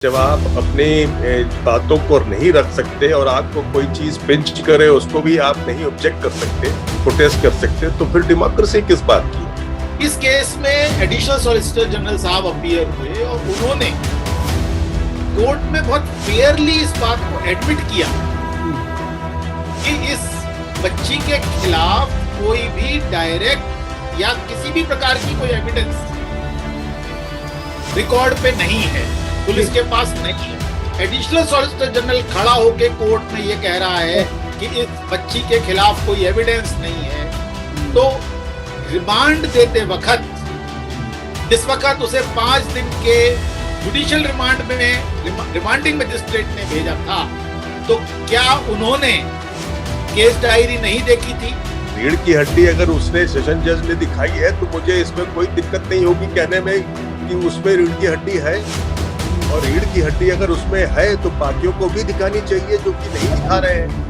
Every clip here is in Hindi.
जब आप अपने बातों को नहीं रख सकते और आपको कोई चीज पिंच करे उसको भी आप नहीं ऑब्जेक्ट कर सकते, प्रोटेस्ट कर सकते, तो फिर डेमोक्रेसी किस बात की। इस केस में एडिशनल सॉलिसिटर जनरल साहब अपीयर हुए और उन्होंने कोर्ट में बहुत फेयरली इस बात को एडमिट किया कि इस बच्ची के खिलाफ कोई भी डायरेक्ट या किसी भी प्रकार की कोई एविडेंस रिकॉर्ड पे नहीं है, पुलिस के पास नहीं है। एडिशनल सॉलिसिटर जनरल खड़ा होकर कोर्ट में ये कह रहा है कि इस बच्ची के खिलाफ कोई एविडेंस नहीं है, तो रिमांड देते वक्त, जिस वक्त उसे 5 दिन के जुडिशियल रिमांड में रिमांडिंग मजिस्ट्रेट ने भेजा था, तो क्या उन्होंने केस डायरी नहीं देखी थी? रीढ़ की हड्डी अगर उसने सेशन जज ने दिखाई है तो मुझे इसमें कोई दिक्कत नहीं होगी कहने में कि उसमें रीढ़ की हड्डी है, और रीढ़ की हड्डी अगर उसमें है तो बाकियों को भी दिखानी चाहिए जो कि नहीं दिखा रहे हैं।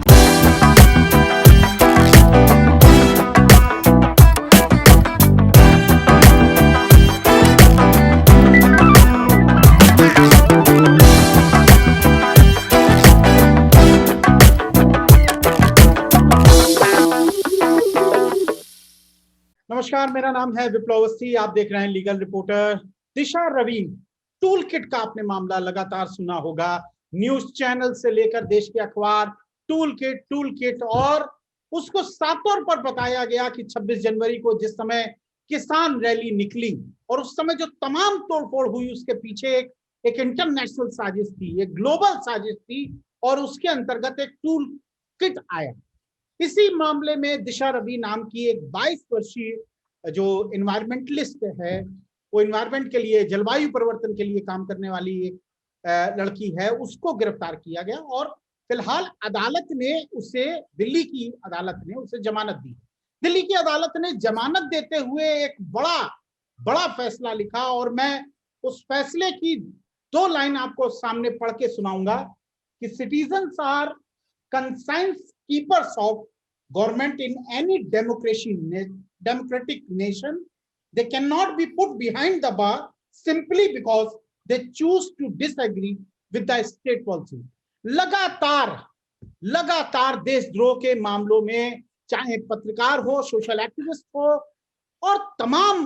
नमस्कार, मेरा नाम है विप्लव अवस्थी। आप देख रहे हैं लीगल रिपोर्टर। दिशा रवीन टूल किट का आपने मामला लगातार सुना होगा, न्यूज चैनल से लेकर देश के अखबार, टूल किट, और उसको साफ तौर पर बताया गया कि 26 जनवरी को जिस समय किसान रैली निकली और उस समय जो तमाम तोड़फोड़ हुई, उसके पीछे एक इंटरनेशनल साजिश थी, एक ग्लोबल साजिश थी, और उसके अंतर्गत एक टूल किट आया। इसी मामले में दिशा रवि नाम की एक 22 वर्षीय जो एनवायरमेंटलिस्ट है, वो एनवायरमेंट के लिए, जलवायु परिवर्तन के लिए काम करने वाली एक लड़की है, उसको गिरफ्तार किया गया और फिलहाल अदालत ने उसे, दिल्ली की अदालत ने उसे जमानत दी। दिल्ली की अदालत ने जमानत देते हुए एक बड़ा फैसला लिखा, और मैं उस फैसले की 2 लाइन आपको सामने पढ़ के सुनाऊंगा कि citizens are conscience keepers of government in any democratic nation. They cannot be put behind the bar simply because they choose to disagree with the state policy. लगातार देशद्रोह के मामलों में, चाहे पत्रकार हो, सोशल एक्टिविस्ट हो, और तमाम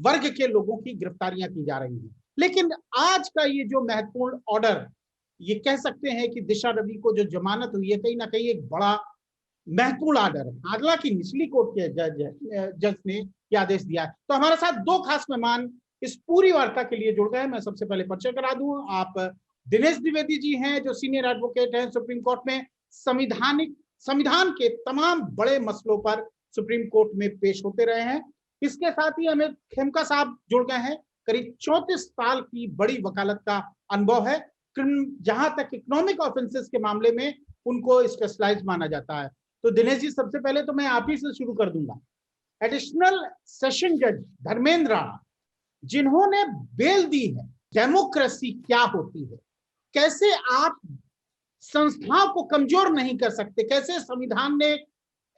वर्ग के लोगों की गिरफ्तारियां की जा रही हैं। लेकिन आज का ये जो महत्वपूर्ण ऑर्डर, ये कह सकते हैं कि दिशा रवि को जो जमानत हुई है, कहीं ना कहीं एक बड़ा महत्वपूर्ण आर्डर है। हालांकि निचली कोर्ट के जज ने यह आदेश दिया है। तो हमारे साथ 2 खास मेहमान इस पूरी वार्ता के लिए जुड़ गए। मैं सबसे पहले परिचय करा दूं, आप दिनेश द्विवेदी जी हैं, जो सीनियर एडवोकेट हैं सुप्रीम कोर्ट में, संविधान के तमाम बड़े मसलों पर सुप्रीम कोर्ट में पेश होते रहे हैं। इसके साथ ही हमें खेमका साहब जुड़ गए हैं, करीब 34 साल की बड़ी वकालत का अनुभव है, जहां तक इकोनॉमिक ऑफेंसेस के मामले में उनको स्पेशलाइज माना जाता है। तो दिनेश जी, सबसे पहले तो मैं आप ही से शुरू कर दूंगा। एडिशनल सेशन जज धर्मेंद्र राणा, जिन्होंने बेल दी है, डेमोक्रेसी क्या होती है, कैसे आप संस्थाओं को कमजोर नहीं कर सकते, कैसे संविधान ने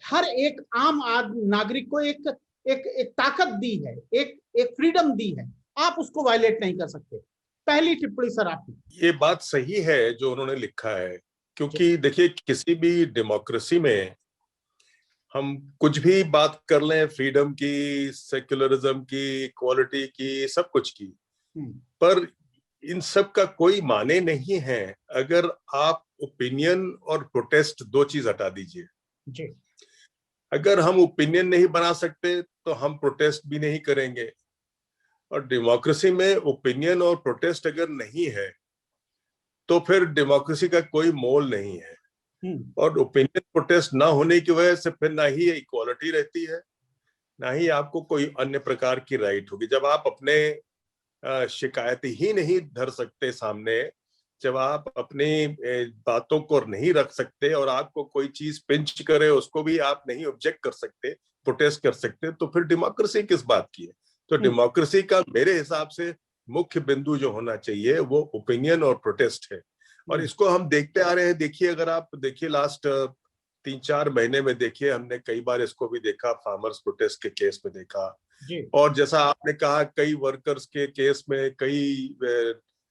हर एक आम नागरिक को एक ताकत दी है, एक फ्रीडम दी है, आप उसको वायलेट नहीं कर सकते। पहली टिप्पणी सर आपकी। ये बात सही है जो उन्होंने लिखा है, क्योंकि देखिए किसी भी डेमोक्रेसी में हम कुछ भी बात कर लें, फ्रीडम की, सेक्युलरिज्म की, इक्वालिटी की, सब कुछ की, पर इन सब का कोई माने नहीं है अगर आप ओपिनियन और प्रोटेस्ट 2 चीज हटा दीजिए जी। अगर हम ओपिनियन नहीं बना सकते तो हम प्रोटेस्ट भी नहीं करेंगे, और डेमोक्रेसी में ओपिनियन और प्रोटेस्ट अगर नहीं है तो फिर डेमोक्रेसी का कोई मोल नहीं है। और ओपिनियन प्रोटेस्ट ना होने की वजह से फिर ना ही इक्वालिटी रहती है, ना ही आपको कोई अन्य प्रकार की राइट होगी। जब आप अपने शिकायत ही नहीं धर सकते सामने, जब आप अपनी बातों को नहीं रख सकते और आपको कोई चीज पिंच करे उसको भी आप नहीं ऑब्जेक्ट कर सकते, प्रोटेस्ट कर सकते, तो फिर डेमोक्रेसी किस बात की है। तो डेमोक्रेसी का मेरे हिसाब से मुख्य बिंदु जो होना चाहिए वो ओपिनियन और प्रोटेस्ट है, और इसको हम देखते आ रहे हैं। देखिए, अगर आप देखिए लास्ट 3-4 महीने में देखिए, हमने कई बार इसको भी देखा, फार्मर्स प्रोटेस्ट के केस में देखा, और जैसा आपने कहा कई वर्कर्स के केस में, कई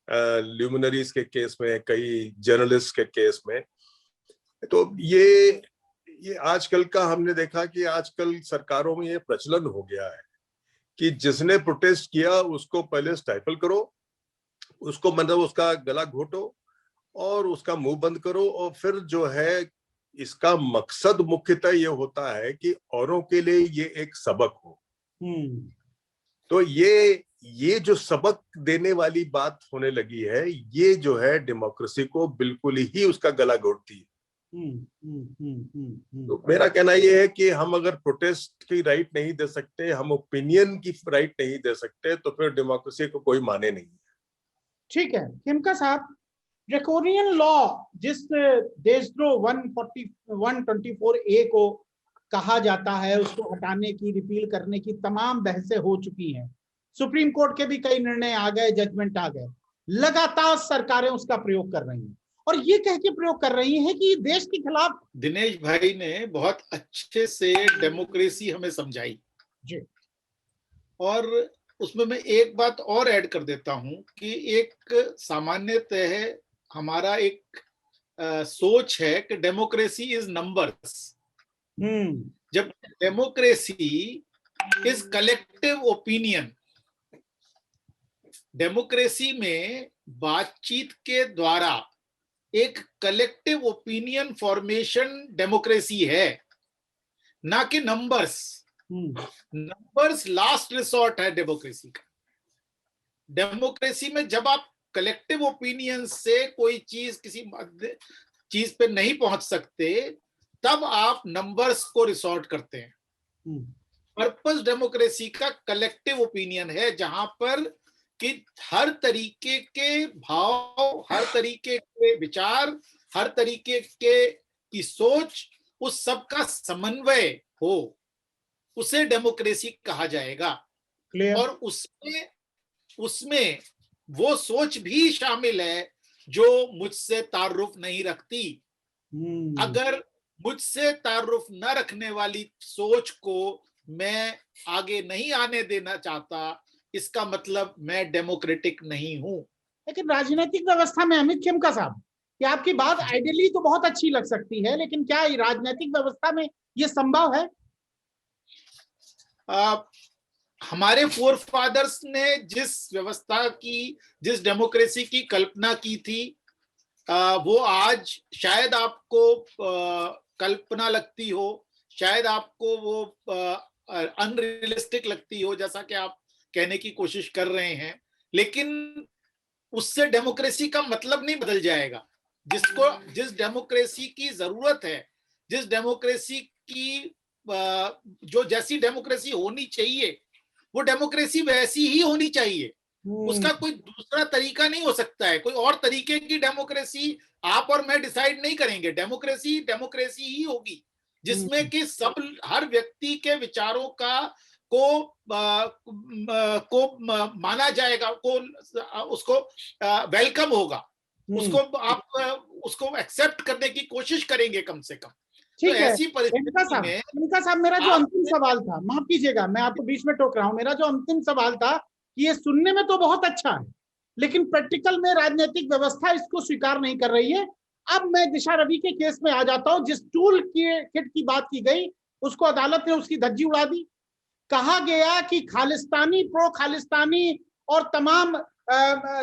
ल्यूमिनरीज के केस में, कई जर्नलिस्ट के केस में। तो ये आजकल का हमने देखा कि आजकल सरकारों में ये प्रचलन हो गया है कि जिसने प्रोटेस्ट किया उसको पहले स्टाइफल करो, उसको मतलब उसका गला घोटो और उसका मुंह बंद करो, और फिर जो है इसका मकसद मुख्यतः ये होता है कि औरों के लिए ये एक सबक हो। तो ये जो सबक देने वाली बात होने लगी है, ये जो है डेमोक्रेसी को बिल्कुल ही उसका गला घोटती है। तो मेरा कहना ये है कि हम अगर प्रोटेस्ट की राइट नहीं दे सकते, हम ओपिनियन की राइट नहीं दे सकते, तो फिर डेमोक्रेसी को कोई माने नहीं है। ठीक है खेमका साहब, ड्रैकोनियन लॉ जिस देशद्रोह 124A को कहा जाता है, उसको हटाने की, रिपील करने की तमाम बहसें हो चुकी हैं। सुप्रीम कोर्ट के भी कई निर्णय आ गए, जजमेंट आ गए। लगातार सरकारें उसका प्रयोग कर रही हैं और ये कह के प्रयोग कर रही हैं कि देश के खिलाफ। दिनेश भाई ने बहुत अच्छे से डेमोक्रेसी हमें समझाई जी, और उसमें मैं एक बात और ऐड कर देता हूं कि एक सामान्यतः हमारा एक सोच है कि डेमोक्रेसी इज नंबर्स, जब democracy is collective opinion. Democracy में बातचीत के द्वारा एक कलेक्टिव ओपिनियन फॉर्मेशन डेमोक्रेसी है, ना कि नंबर्स। नंबर्स लास्ट रिसोर्ट है डेमोक्रेसी का। डेमोक्रेसी में जब आप कलेक्टिव ओपिनियन से कोई चीज किसी चीज पे नहीं पहुंच सकते, तब आप नंबर्स को रिसोर्ट करते हैं। पर्पस डेमोक्रेसी का कलेक्टिव ओपिनियन है, जहां पर कि हर तरीके के भाव, हर तरीके के विचार, हर तरीके की सोच, उस सब का समन्वय हो, उसे डेमोक्रेसी कहा जाएगा। और उसमें वो सोच भी शामिल है जो मुझसे तारुफ नहीं रखती। अगर मुझसे तारुफ न रखने वाली सोच को मैं आगे नहीं आने देना चाहता, इसका मतलब मैं डेमोक्रेटिक नहीं हूं। लेकिन राजनीतिक व्यवस्था में अमित खेमका साहब, कि आपकी बात आइडियली तो बहुत अच्छी लग सकती है, लेकिन क्या राजनीतिक व्यवस्था में ये संभव है? हमारे फोर फादर्स ने जिस व्यवस्था की, जिस डेमोक्रेसी की कल्पना की थी, वो आज शायद आपको कल्पना लगती हो, शायद आपको वो अनरियलिस्टिक लगती हो, जैसा कि आप कहने की कोशिश कर रहे हैं, लेकिन उससे डेमोक्रेसी का मतलब नहीं बदल जाएगा। जिस डेमोक्रेसी की जरूरत है, जिस डेमोक्रेसी की जो जैसी डेमोक्रेसी होनी चाहिए, वो डेमोक्रेसी वैसी ही होनी चाहिए। उसका कोई दूसरा तरीका नहीं हो सकता है। कोई और तरीके की डेमोक्रेसी आप और मैं डिसाइड नहीं करेंगे। डेमोक्रेसी डेमोक्रेसी ही होगी, जिसमें कि हर व्यक्ति के विचारों को माना जाएगा, उसको वेलकम होगा, उसको एक्सेप्ट करने की कोशिश करेंगे कम से कम। ठीक तो है ऐसी परिस्थिति में इनका साहब, मेरा जो अंतिम सवाल था, माफ कीजिएगा मैं आपको बीच में टोक रहा हूं, मेरा जो अंतिम सवाल था कि ये सुनने में तो बहुत अच्छा है, लेकिन प्रैक्टिकल में राजनीतिक व्यवस्था इसको स्वीकार नहीं कर रही है। अब मैं दिशा रवि के केस में आ जाता हूं। जिस टूल किट की बात की गई, उसको अदालत ने उसकी धज्जी उड़ा दी। कहा गया कि खालिस्तानी, प्रो खालिस्तानी और तमाम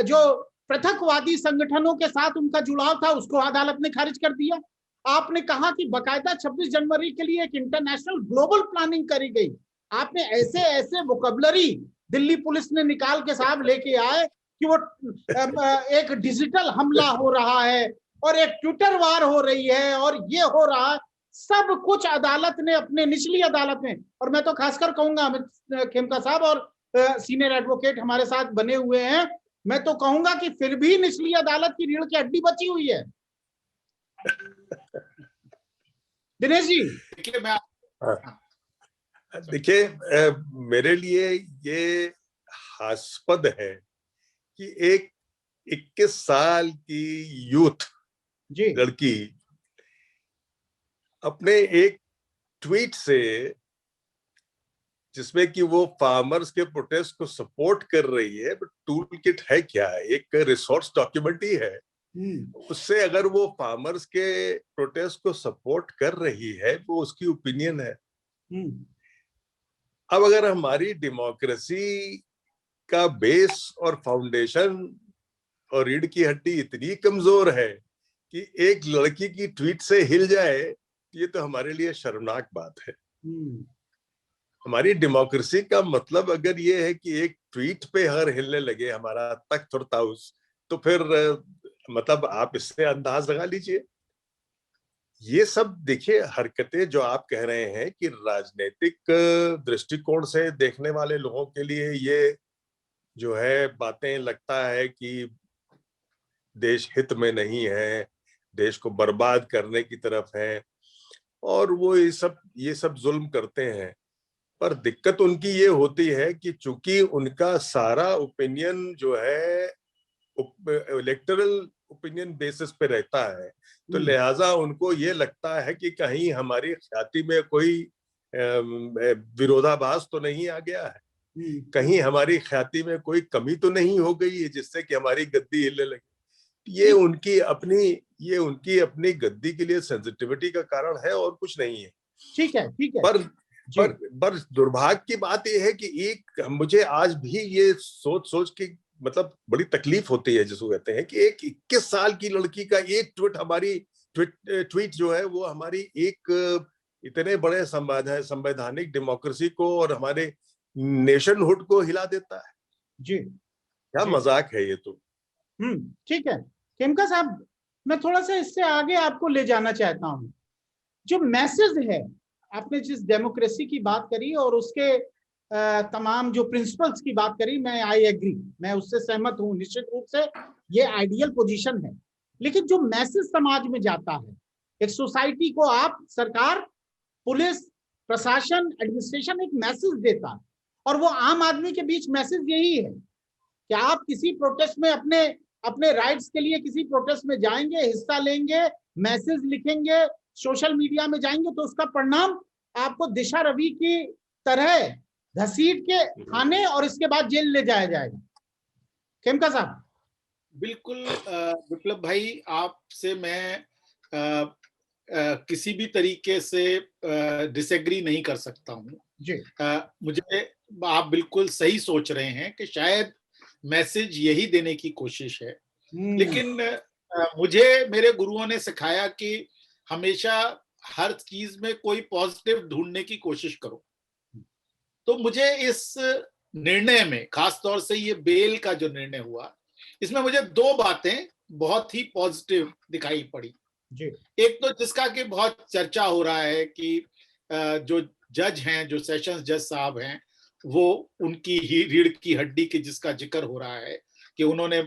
जो पृथकवादी संगठनों के साथ उनका जुड़ाव था, उसको अदालत ने खारिज कर दिया। आपने कहा कि बकायदा 26 जनवरी के लिए एक इंटरनेशनल ग्लोबल प्लानिंग करी गई। आपने ऐसे ऐसे वोकैबुलरी दिल्ली पुलिस ने निकाल के साहब लेके आए कि वो एक डिजिटल हमला हो रहा है और एक ट्विटर वार हो रही है और ये हो रहा है। सब कुछ अदालत ने, अपने निचली अदालत में, और मैं तो खासकर कहूंगा अमित खेमका साहब और सीनियर एडवोकेट हमारे साथ बने हुए हैं, मैं तो कहूंगा कि फिर भी निचली अदालत की रीढ़ की हड्डी बची हुई है। दिनेश जी, देखिए, मेरे लिए ये हास्यास्पद है कि एक 21 साल की यूथ लड़की अपने एक ट्वीट से जिसमें कि वो फार्मर्स के प्रोटेस्ट को सपोर्ट कर रही है, बट टूल किट है क्या? एक रिसोर्स डॉक्यूमेंट ही है। उससे अगर वो फार्मर्स के प्रोटेस्ट को सपोर्ट कर रही है, वो उसकी ओपिनियन है। अब अगर हमारी डेमोक्रेसी का बेस और फाउंडेशन और रीढ़ की हड्डी इतनी कमजोर है कि एक लड़की की ट्वीट से हिल जाए, ये तो हमारे लिए शर्मनाक बात है। हमारी डेमोक्रेसी का मतलब अगर ये है कि एक ट्वीट पे अगर हिलने लगे हमारा तख्त और ताउस, तो फिर मतलब आप इससे अंदाज लगा लीजिए। ये सब देखिए हरकतें जो आप कह रहे हैं कि राजनीतिक दृष्टिकोण से देखने वाले लोगों के लिए ये जो है बातें लगता है कि देश हित में नहीं है, देश को बर्बाद करने की तरफ है, और वो ये सब जुल्म करते हैं। पर दिक्कत उनकी ये होती है कि चूंकि उनका सारा ओपिनियन जो है इलेक्टोरल ओपिनियन बेसिस पे रहता है, तो लिहाजा उनको ये लगता है कि कहीं हमारी ख्याति में कोई विरोधाभास तो नहीं आ गया है, कहीं हमारी ख्याति में कोई कमी तो नहीं हो गई है जिससे कि हमारी गद्दी हिलने लगी। ये उनकी अपनी गद्दी के लिए सेंसिटिविटी का कारण है और कुछ नहीं है। ठीक है, ठीक है। पर दुर्भाग्य की बात यह है कि मुझे आज भी ये सोच के मतलब बड़ी तकलीफ होती है, जिसको कहते हैं कि एक 21 साल की लड़की का एक ट्वीट जो है वो हमारी एक इतने बड़े संवैधानिक डेमोक्रेसी को और हमारे नेशनहुड को हिला देता है। जी, क्या मजाक है ये तो। ठीक है खेमका साहब, मैं थोड़ा सा इससे आगे आपको ले जाना चाहता हूँ। जो मैसेज है, आपने जिस डेमोक्रेसी की बात करी और उसके तमाम जो प्रिंसिपल्स की बात करी, मैं आई एग्री, मैं उससे सहमत हूँ, निश्चित रूप से ये आइडियल पोजीशन है। लेकिन जो मैसेज समाज में जाता है, एक सोसाइटी को आप सरकार, पुलिस, प्रशासन, एडमिनिस्ट्रेशन एक मैसेज देता है, और वो आम आदमी के बीच मैसेज यही है कि आप किसी प्रोटेस्ट में अपने राइट्स के लिए किसी प्रोटेस्ट में जाएंगे, हिस्सा लेंगे, मैसेज लिखेंगे, सोशल मीडिया में जाएंगे, तो उसका परिणाम आपको दिशा रवि की तरह घसीट के थाने और इसके बाद जेल ले जाया जाएगा। खेमका साहब। बिल्कुल विप्लव भाई, आपसे मैं किसी भी तरीके से डिसएग्री नहीं कर सकता हूँ जी। मुझे आप बिल्कुल सही सोच रहे हैं कि शायद मैसेज यही देने की कोशिश है, लेकिन मुझे मेरे गुरुओं ने सिखाया कि हमेशा हर चीज में कोई पॉजिटिव ढूंढने की कोशिश करो। तो मुझे इस निर्णय में, खासतौर से ये बेल का जो निर्णय हुआ, इसमें मुझे दो बातें बहुत ही पॉजिटिव दिखाई पड़ी जी। एक तो जिसका कि बहुत चर्चा हो रहा है कि जो जज हैं, जो सेशंस जज साहब हैं, वो उनकी ही रीढ़ की हड्डी की जिसका जिक्र हो रहा है कि उन्होंने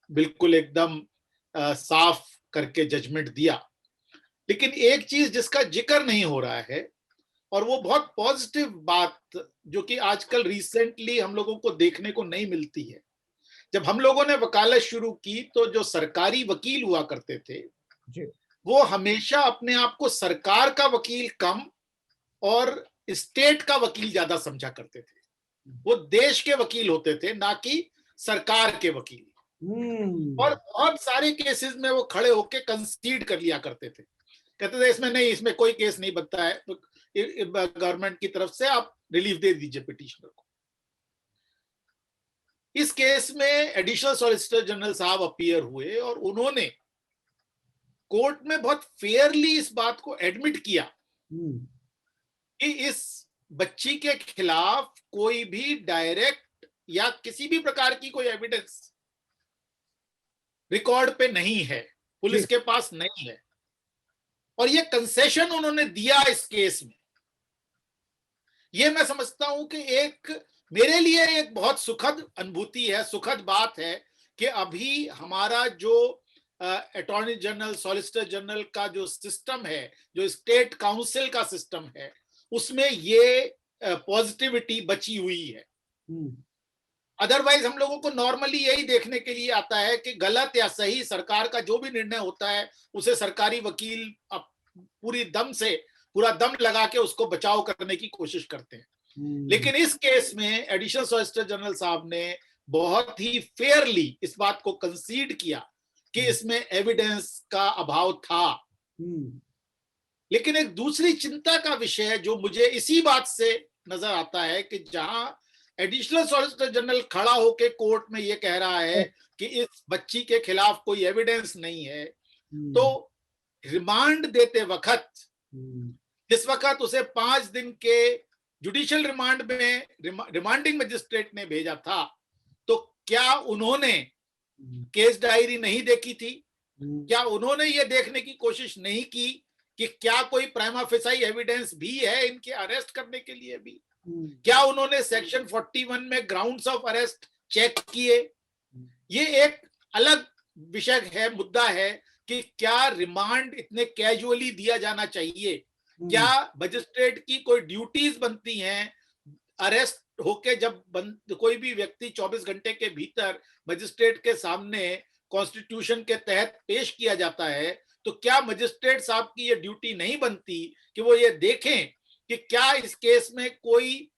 बिल्कुल एकदम साफ करके जजमेंट दिया। लेकिन एक चीज जिसका जिक्र नहीं हो रहा है, और वो बहुत पॉजिटिव बात जो कि आजकल रिसेंटली हम लोगों को देखने को नहीं मिलती है। जब हम लोगों ने वकालत शुरू की तो जो सरकारी वकील हुआ करते थे जी, वो हमेशा अपने आप को सरकार का वकील कम और स्टेट का वकील ज्यादा समझा करते थे। वो देश के वकील होते थे, ना कि सरकार के वकील। और बहुत सारे केसेस में वो खड़े होके कंसीड कर लिया करते थे, कहते थे इसमें नहीं, इसमें कोई केस नहीं बनता है, तो गवर्नमेंट की तरफ से आप रिलीफ दे दीजिए पिटिशनर को। इस केस में एडिशनल सॉलिसिटर जनरल साहब अपीयर हुए और उन्होंने कोर्ट में बहुत फेयरली इस बात को एडमिट किया कि इस बच्ची के खिलाफ कोई भी डायरेक्ट या किसी भी प्रकार की कोई एविडेंस रिकॉर्ड पे नहीं है, पुलिस के पास नहीं है। और ये कंसेशन उन्होंने दिया इस केस में। ये मैं समझता हूं कि एक मेरे लिए एक बहुत सुखद अनुभूति है, सुखद बात है कि अभी हमारा जो अटॉर्नी जनरल, सॉलिसिटर जनरल का जो सिस्टम है, जो स्टेट काउंसिल का सिस्टम है, उसमें ये पॉजिटिविटी बची हुई है। अदरवाइज हम लोगों को नॉर्मली यही देखने के लिए आता है कि गलत या सही सरकार का जो भी निर्णय होता है उसे सरकारी वकील पूरा दम लगा के उसको बचाव करने की कोशिश करते हैं। लेकिन इस केस में एडिशनल सॉलिसिटर जनरल साहब ने बहुत ही फेयरली इस बात को कंसीड किया कि इसमें एविडेंस का अभाव था। लेकिन एक दूसरी चिंता का विषय जो मुझे इसी बात से नजर आता है कि जहां एडिशनल सॉलिसिटर जनरल खड़ा होकर कोर्ट में यह कह रहा है कि इस बच्ची के खिलाफ कोई एविडेंस नहीं है, तो रिमांड देते वक्त जिस वक्त उसे 5 दिन के जुडिशियल रिमांड में रिमांडिंग मजिस्ट्रेट ने भेजा था, तो क्या उन्होंने केस डायरी नहीं देखी थी? क्या उन्होंने ये देखने की कोशिश नहीं की कि क्या कोई प्राइमा फेसाई एविडेंस भी है इनके अरेस्ट करने के लिए भी? क्या उन्होंने सेक्शन 41 में ग्राउंड्स ऑफ अरेस्ट चेक किए? ये एक अलग विषय है, मुद्दा है कि क्या रिमांड इतने कैजुअली दिया जाना चाहिए? क्या मजिस्ट्रेट की कोई ड्यूटीज बनती हैं? अरेस्ट होके जब कोई भी व्यक्ति 24 घंटे के भीतर मजिस्ट्रेट के सामने कॉन्स्टिट्यूशन के तहत पेश किया जाता है, तो क्या मजिस्ट्रेट साहब की ये ड्यूटी नहीं बनती कि वो ये देखें कि क्या इस केस में कोई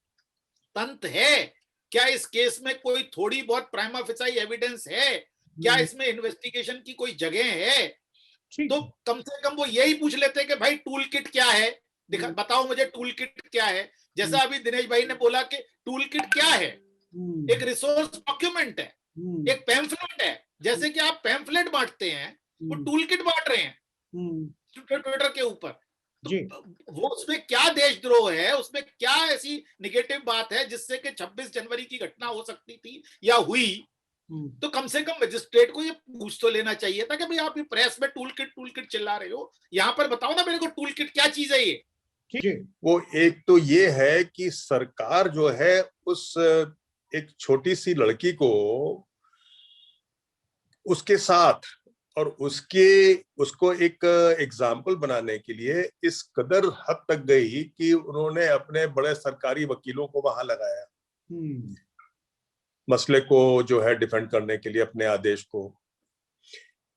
तंत्र है? क्या इस केस में कोई थोड़ी बहुत प्राइमा फेसाई एविडेंस है? क्या इसमें इन्वेस्टिगेशन की कोई जगह है? तो कम से कम वो यही पूछ लेते हैं कि भाई टूल किट क्या है, बताओ मुझे टूल किट क्या है। जैसा अभी दिनेश भाई ने बोला कि टूल किट क्या है, एक रिसोर्स डॉक्यूमेंट है, एक पैम्फलेट है। जैसे कि आप पैम्फलेट बांटते हैं, वो टूल किट बांट रहे हैं ट्विटर के ऊपर। तो वो उसमें क्या देशद्रोह है, उसमें क्या ऐसी निगेटिव बात है जिससे कि 26 जनवरी की घटना हो सकती थी या हुई? तो कम से कम मजिस्ट्रेट को ये पूछ तो लेना चाहिए था कि भाई आप ये प्रेस में टूल किट चिल्ला रहे हो, यहाँ पर बताओ ना मेरे को टूल किट क्या चीज है ये। वो एक तो ये है कि सरकार जो है उस एक छोटी सी लड़की को उसके साथ और उसको एक एग्जाम्पल बनाने के लिए इस कदर हद तक गई कि उन्होंने अपने बड़े सरकारी वकीलों को वहां लगाया मसले को जो है डिफेंड करने के लिए, अपने आदेश को।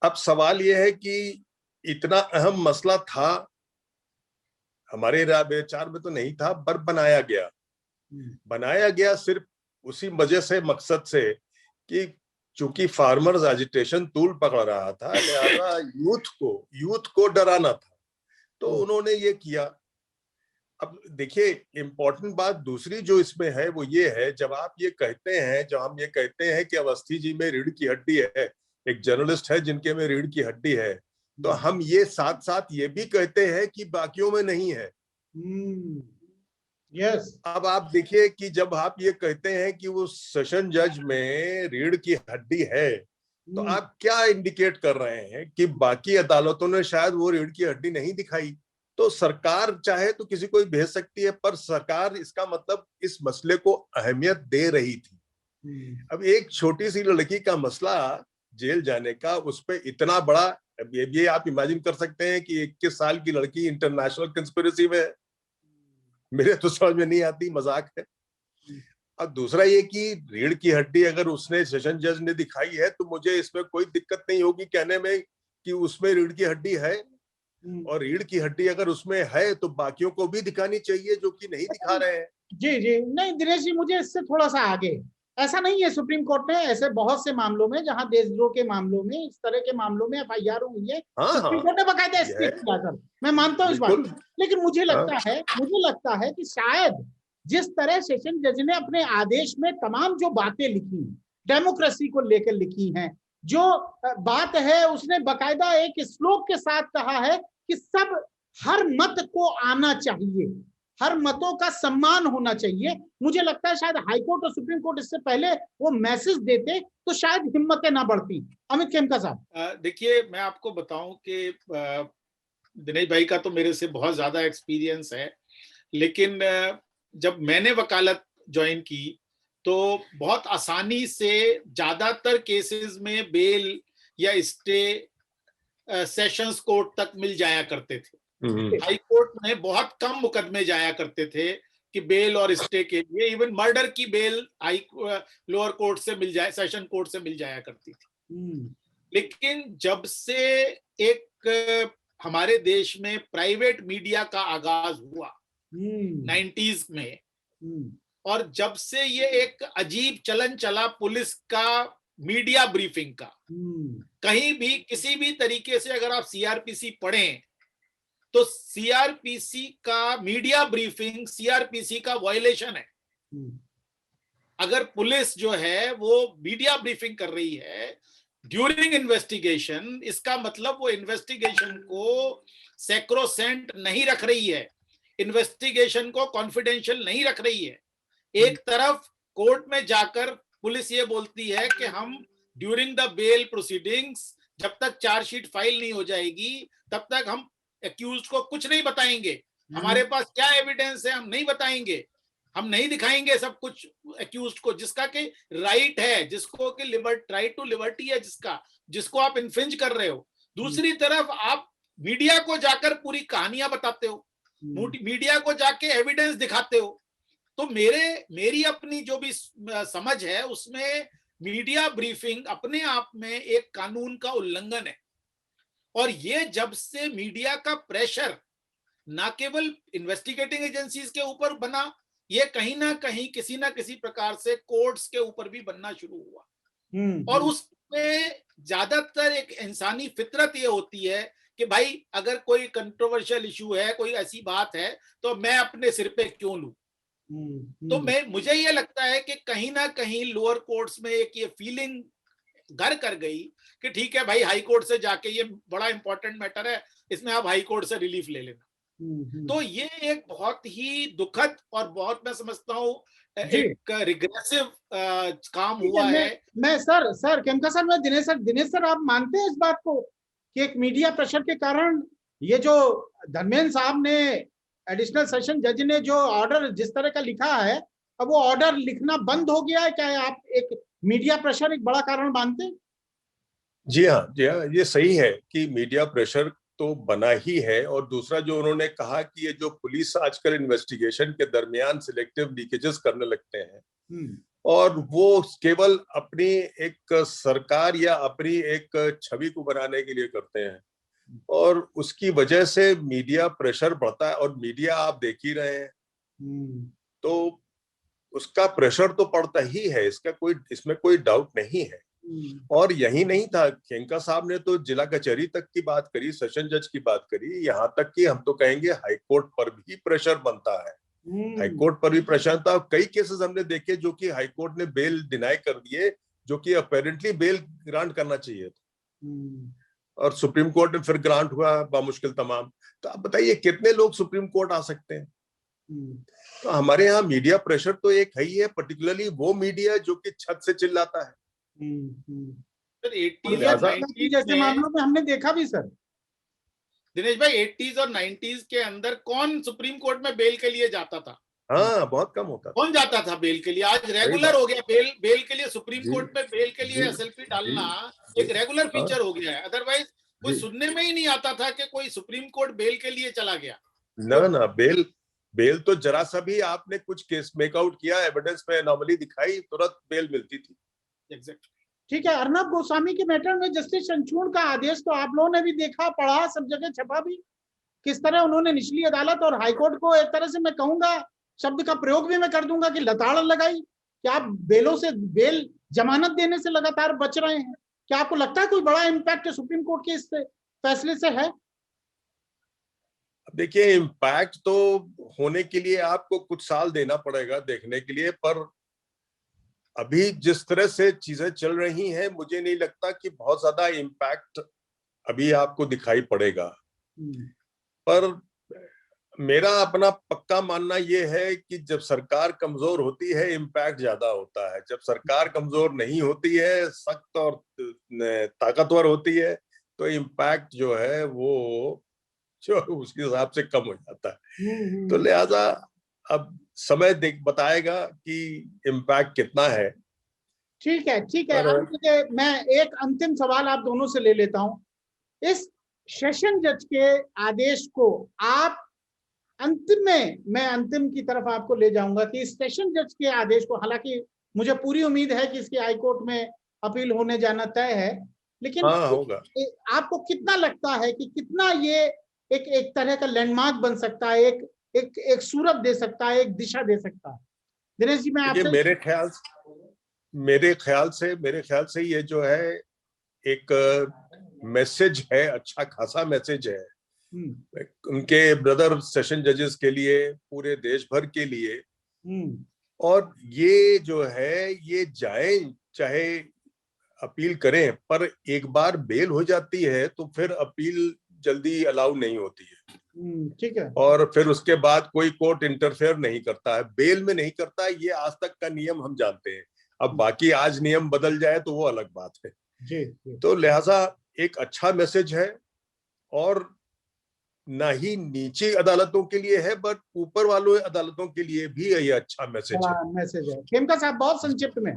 अब सवाल यह है कि इतना अहम मसला था, हमारे विचार में तो नहीं था, पर बनाया गया सिर्फ उसी वजह से, मकसद से कि चूंकि फार्मर्स एजिटेशन तूल पकड़ रहा था, लिहाजा यूथ को डराना था, तो उन्होंने ये किया। अब देखिए, इंपॉर्टेंट बात दूसरी जो इसमें है वो ये है, जब हम ये कहते हैं कि अवस्थी जी में रीढ़ की हड्डी है, एक जर्नलिस्ट है जिनके में रीढ़ की हड्डी है, तो हम ये साथ साथ ये भी कहते हैं कि बाकियों में नहीं है। यस। अब आप देखिए कि जब आप ये कहते हैं कि वो सेशन जज में रीढ़ की हड्डी है, तो आप क्या इंडिकेट कर रहे हैं कि बाकी अदालतों ने शायद वो रीढ़ की हड्डी नहीं दिखाई? तो सरकार चाहे तो किसी को भेज सकती है, पर सरकार इसका मतलब इस मसले को अहमियत दे रही थी। अब एक छोटी सी लड़की का मसला जेल जाने का, उस पे इतना बड़ा, ये आप इमेजिन कर सकते हैं कि 21 साल की लड़की इंटरनेशनल कंस्पिरेसी में, मेरे तो समझ में नहीं आती, मजाक है। अब दूसरा ये कि रीढ़ की हड्डी अगर उसने सेशन जज ने दिखाई है, तो मुझे इसमें कोई दिक्कत नहीं होगी कहने में कि उसमें रीढ़ की हड्डी है, और रीढ़ की हड्डी अगर उसमें है तो बाकियों को भी दिखानी चाहिए जो कि नहीं दिखा रहे हैं। जी नहीं दिनेश जी, मुझे इससे थोड़ा सा आगे, ऐसा नहीं है। सुप्रीम कोर्ट ने ऐसे बहुत से मामलों में, जहां देशद्रोह के मामलों में, इस तरह के मामलों में FIR हुई है, सुप्रीम कोर्ट ने बाकायदा स्टेट किया सर, मैं मानता हूँ इस बात। लेकिन मुझे लगता है कि शायद जिस तरह सेशन जज ने अपने आदेश में तमाम जो बातें लिखी, डेमोक्रेसी को लेकर लिखी हैं, जो बात है उसने बाकायदा एक श्लोक के साथ कहा है कि हर मत को आना चाहिए, हर मतों का सम्मान होना चाहिए। मुझे लगता है शायद हाईकोर्ट और सुप्रीम कोर्ट इससे पहले वो मैसेज देते तो शायद हिम्मतें ना बढ़ती। अमित खेमका साहब, देखिए, मैं आपको बताऊं कि दिनेश भाई का तो मेरे से बहुत ज्यादा एक्सपीरियंस है, लेकिन जब मैंने वकालत ज्वाइन की तो बहुत आसानी से ज्यादातर केसेस में बेल या स्टे सेशंस कोर्ट तक मिल जाया करते थे। हाई कोर्ट में बहुत कम मुकदमे जाया करते थे कि बेल और स्टे के लिए। इवन मर्डर की बेल लोअर कोर्ट से मिल जाए, सेशन कोर्ट से मिल जाया करती थी। लेकिन जब से एक हमारे देश में प्राइवेट मीडिया का आगाज हुआ 90s में, और जब से ये एक अजीब चलन चला पुलिस का मीडिया ब्रीफिंग का, कहीं भी किसी भी तरीके से अगर आप सीआरपीसी पढ़ें तो सीआरपीसी का मीडिया ब्रीफिंग सीआरपीसी का वायलेशन है। अगर पुलिस जो है वो मीडिया ब्रीफिंग कर रही है ड्यूरिंग इन्वेस्टिगेशन, इसका मतलब वो इन्वेस्टिगेशन को सैक्रोसेंट नहीं रख रही है, इन्वेस्टिगेशन को कॉन्फिडेंशियल नहीं रख रही है। एक तरफ कोर्ट में जाकर पुलिस ये बोलती है कि हम ड्यूरिंग द बेल प्रोसीडिंग्स, जब तक चार्जशीट फाइल नहीं हो जाएगी तब तक हम एक्यूज्ड को कुछ नहीं बताएंगे, हमारे पास क्या एविडेंस है हम नहीं बताएंगे, हम नहीं दिखाएंगे सब कुछ एक्यूज्ड को, जिसका कि राइट है, जिसको कि राइट टू लिबर्टी है, जिसको आप इन्फ्रिंज कर रहे हो। दूसरी तरफ आप मीडिया को जाकर पूरी कहानियां बताते हो, मीडिया को जाके एविडेंस दिखाते हो। तो मेरी अपनी जो भी समझ है उसमें मीडिया ब्रीफिंग अपने आप में एक कानून का उल्लंघन है। और ये जब से मीडिया का प्रेशर ना केवल इन्वेस्टिगेटिंग एजेंसीज के ऊपर बना, ये कहीं ना कहीं किसी ना किसी प्रकार से कोर्ट्स के ऊपर भी बनना शुरू हुआ। और उसमें ज्यादातर एक इंसानी फितरत ये होती है कि भाई अगर कोई कंट्रोवर्शियल इशू है, कोई ऐसी बात है तो मैं अपने सिर पे क्यों लूं। तो मुझे ये लगता है कि कहीं ना कहीं लोअर कोर्ट्स में एक ये फीलिंग घर कर गई कि ठीक है भाई हाई कोर्ट से जाके ये बड़ा इंपॉर्टेंट मैटर है, इसमें आप हाई कोर्ट से रिलीफ ले लेना। तो ये एक बहुत ही दुखद और बहुत, मैं समझता हूँ एक रिग्रेसिव काम हुआ है। मैं सर खेमका सर, मैं दिनेश सर आप मानते हैं इस बात को कि एक मीडिया प्रेशर के कारण ये जो धर्मेंद्र साहब ने, एडिशनल सेशन जज ने जो ऑर्डर जिस तरह का लिखा है, अब वो ऑर्डर लिखना बंद हो गया है? क्या आप एक मीडिया प्रेशर एक बड़ा कारण मानते हैं? जी हाँ, ये सही है कि मीडिया प्रेशर तो बना ही है। और दूसरा जो उन्होंने कहा कि ये जो पुलिस आजकल इन्वेस्टिगेशन के दरमियान सिलेक्टिव लीकेजेस करने लगते हैं और वो केवल अपनी एक सरकार या अपनी एक छवि को बनाने के लिए करते हैं, और उसकी वजह से मीडिया प्रेशर बढ़ता है। और मीडिया आप देख ही रहे हैं, तो उसका प्रेशर तो पड़ता ही है, इसमें कोई डाउट नहीं है। और यही नहीं था, खेमका साहब ने तो जिला कचहरी तक की बात करी, सेशन जज की बात करी, यहाँ तक कि हम तो कहेंगे हाई कोर्ट पर भी प्रेशर बनता है। हाई कोर्ट पर भी प्रेशर था। कई केसेस हमने देखे जो कि हाई कोर्ट ने बेल डिनाई कर दिए, जो कि अपेरेंटली बेल ग्रांट करना चाहिए था, और सुप्रीम कोर्ट में फिर ग्रांट हुआ बामुश्किल तमाम। तो आप बताइए कितने लोग सुप्रीम कोर्ट आ सकते हैं। तो हमारे यहाँ मीडिया प्रेशर तो एक है ही है, पर्टिकुलरली वो मीडिया जो कि छत से चिल्लाता है। जैसे मामलों में हमने देखा भी सर दिनेश भाई, 80s और 90s के अंदर कौन सुप्रीम कोर्ट में बेल के लिए जाता था? हाँ, बहुत कम होता था। कौन जाता था बेल के लिए? आज रेगुलर हो गया बेल के लिए, सुप्रीम कोर्ट में बेल के लिए एसएलपी डालना एक रेगुलर फीचर हो गया है। अदरवाइज कोई सुनने में ही नहीं आता था कि कोई सुप्रीम कोर्ट बेल के लिए चला गया। ना बेल तो जरा सा भी आपने कुछ केस मेकआउट किया, एविडेंस में एनॉमली दिखाई, तुरंत बेल मिलती थी। एग्जैक्टली। ठीक है, अर्नब गोस्वामी के मैटर में जस्टिस चंद्रचूड़ का आदेश तो आप लोगों ने भी देखा, पढ़ा, सब जगह छपा भी, किस तरह उन्होंने निचली अदालत और हाईकोर्ट को एक तरह से मैं कहूंगा, शब्द का प्रयोग भी मैं कर दूंगा कि लताड़ लगाई कि आप बेल जमानत देने से लगातार बच रहे हैं। क्या आपको लगता है कोई बड़ा इम्पैक्ट सुप्रीम कोर्ट के इस फैसले से है? देखिए, इम्पैक्ट तो होने के लिए आपको कुछ साल देना पड़ेगा देखने के लिए, पर अभी जिस तरह से चीजें चल रही हैं, मुझे नहीं लगता कि बहुत ज्यादा इम्पैक्ट अभी आपको दिखाई पड़ेगा। पर मेरा अपना पक्का मानना यह है कि जब सरकार कमजोर होती है इम्पैक्ट ज्यादा होता है, जब सरकार कमजोर नहीं होती है, सख्त और ताकतवर होती है, तो इम्पैक्ट जो है वो जो उसके हिसाब से कम हो जाता है। तो लिहाजा अब समय बताएगा कि इम्पैक्ट कितना है। ठीक है। मैं एक अंतिम सवाल आप दोनों से ले लेता हूं। इस सेशन जज के आदेश को आप मैं अंतिम की तरफ आपको ले जाऊंगा कि इस सेशन जज के आदेश को, हालांकि मुझे पूरी उम्मीद है कि इसके हाईकोर्ट में अपील होने जाना तय है, लेकिन होगा। आपको कितना लगता है कि कितना ये एक तरह का लैंडमार्क बन सकता है, एक सूरत दे सकता है, एक दिशा दे सकता है? दिनेश जी, मैं आपसे मेरे ख्याल से ये जो है एक मैसेज है, अच्छा खासा मैसेज है उनके ब्रदर सेशन जजेस के लिए, पूरे देश भर के लिए। और ये जो है ये जाए चाहे अपील करें, पर एक बार बेल हो जाती है तो फिर अपील जल्दी अलाउ नहीं होती है। ठीक है। और फिर उसके बाद कोई कोर्ट इंटरफेयर नहीं करता है, बेल में नहीं करता है, ये आज तक का नियम हम जानते हैं। अब बाकी आज नियम बदल जाए तो वो अलग बात है। जी। तो लिहाजा एक अच्छा मैसेज है, और ना ही नीचे अदालतों के लिए है बट ऊपर वालों अदालतों के लिए भी ये अच्छा मैसेज है। खेमका साहब, बहुत संक्षिप्त में।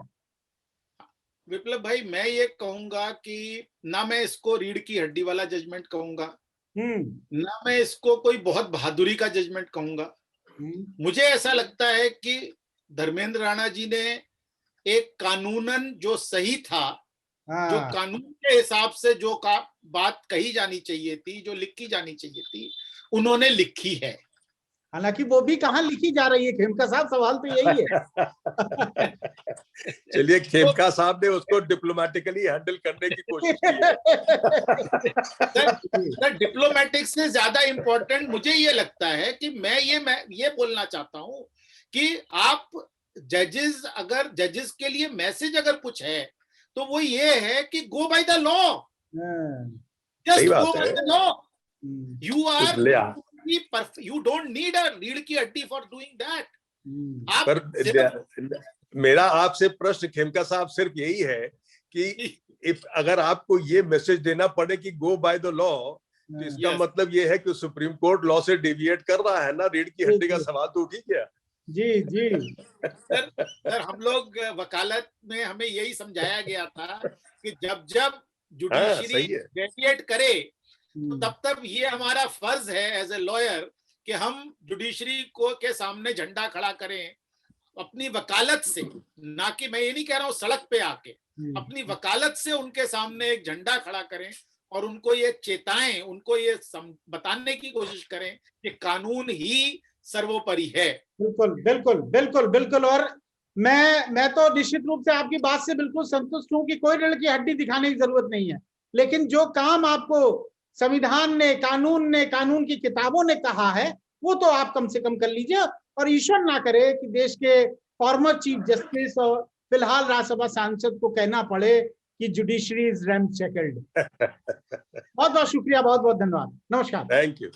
विप्लव भाई, मैं ये कहूंगा कि ना मैं इसको रीढ़ की हड्डी वाला जजमेंट कहूंगा, ना मैं इसको कोई बहुत बहादुरी का जजमेंट कहूंगा। मुझे ऐसा लगता है कि धर्मेंद्र राणा जी ने एक कानूनन जो सही था, जो कानून के हिसाब से जो बात कही जानी चाहिए थी, जो लिखी जानी चाहिए थी, उन्होंने लिखी है। हालांकि वो भी कहाँ लिखी जा रही है खेमका साहब, सवाल तो यही है। चलिए, खेमका साहब ने उसको डिप्लोमेटिकली हैंडल करने की कोशिश की है। डिप्लोमेटिक से ज्यादा इंपॉर्टेंट मुझे ये लगता है कि मैं ये बोलना चाहता हूं कि आप जजेस के लिए मैसेज अगर कुछ है तो वो ये है कि go by the law, just go by the law. You don't need a रीढ़ की हड्डी for doing that. पर मेरा आपसे प्रश्न खेमका साहब सिर्फ यही है कि अगर आपको ये मैसेज देना पड़े कि गो बाय द लॉ, तो इसका मतलब ये है कि सुप्रीम कोर्ट लॉ से डेविएट कर रहा है ना, रीढ़ की हड्डी का सवाल तो उठी गया। जी। सर, हम लोग वकालत में हमें यही समझाया गया था कि जब जुडिशरी डेविएट करे तो तब ये हमारा फर्ज है एज ए लॉयर कि हम जुडिशरी को के सामने झंडा खड़ा करें अपनी वकालत से, ना कि मैं ये नहीं कह रहा हूँ सड़क पे आके, अपनी वकालत से उनके सामने एक झंडा खड़ा करें और उनको ये चेताएं, उनको ये बताने की कोशिश करें कि कानून ही सर्वोपरि है। बिल्कुल। और मैं तो निश्चित रूप से आपकी बात से बिल्कुल संतुष्ट हूं कि कोई रीढ़ की हड्डी दिखाने की जरूरत नहीं है, लेकिन जो काम आपको संविधान ने, कानून की किताबों ने कहा है वो तो आप कम से कम कर लीजिए। और ईश्वर ना करे कि देश के फॉर्मर चीफ जस्टिस और फिलहाल राज्यसभा सांसद को कहना पड़े कि जुडिशरी इज रैमशैकल्ड। बहुत बहुत शुक्रिया, बहुत बहुत धन्यवाद, नमस्कार। Thank you.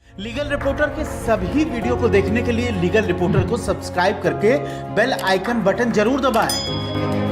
लीगल रिपोर्टर के सभी वीडियो को देखने के लिए लीगल रिपोर्टर को सब्सक्राइब करके बेल आइकन बटन जरूर दबाएं।